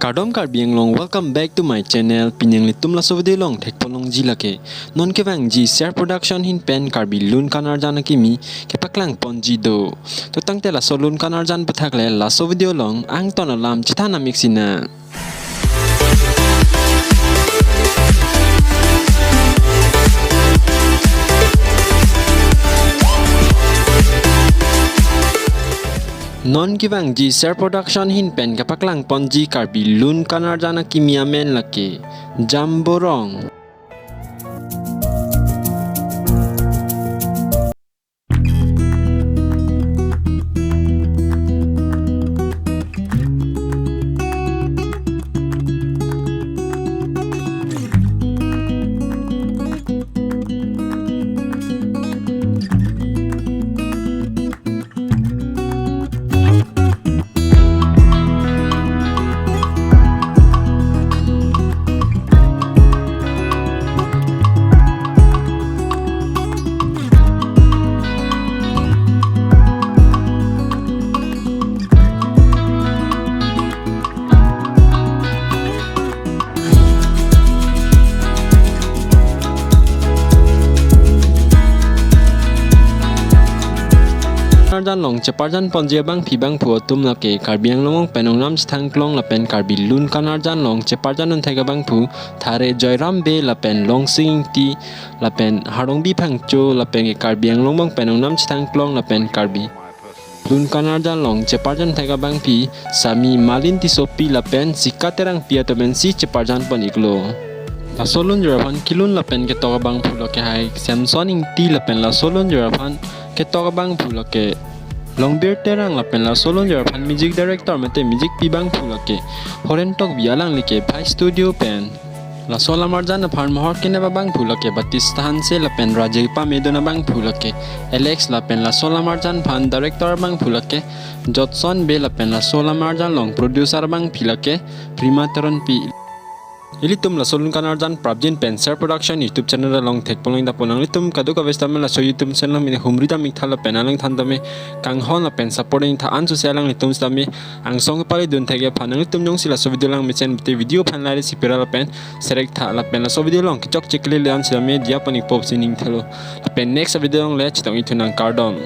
Kardom Karbi long, welcome back to my channel. Pinyang litum la so video long thek polong jilake. Non ke bang ji share production hin pen Karbi Lun Kan arjan akimi ke paklang ponji do. To tang te la so Lun Kan arjan pathak le la so video long ang ton alam chithana mixina. Non kibang ji share production hin pen kapaklang ponji Karbi Lun Kan arjan akimi amen lake Jamborong. Arjan long ceparjan ponji abang phibang phuatum lake Karbi long penong nam stang klong la pen Karbi Lun Kan arjan long ceparjan non thega bang phu thare Joyram Bey la pen Longsing Engti la pen Harlongbi phangcho la pen Karbi long bang penong nam stang klong la pen Karbi Lun Kan arjan long ceparjan thega bang phi sami Malin Tissopi la pen sikaterang pia to ben si ceparjan pon iklo. La solun jurapan kilun la pen ke toga bang phu lake hai Semson Engti la pen la solun jurapan ke toga bang phu lake Longbeard terang la pen la solon jurapan music director mate music pibang phu lake horen tok bialang like bhai studio pen la sola marjan phan mohor ke na bang phu lake batistan se la pen rajai pa medona bang phu lake Alex la pen la sola marjan phan director bang phu lake Jotson be la pen la sola marjan long producer bang phi lake prima teron pi Ilitum la Lun Kan arjan prabjin penser production YouTube channel long thek polong da ponang litum kadu ka vestam la so YouTube channel mine humrida mikhala penalang thandame kanghon la pen supporting tha an suselang litum stami ang song pali dun thege phanang litum jong sila so video lang michen te video phan la sipira la pen serek tha la pen la so video long kechok chekle lan silame dia panik pop sining thalo la pen next video long le chitong itunang Kardom.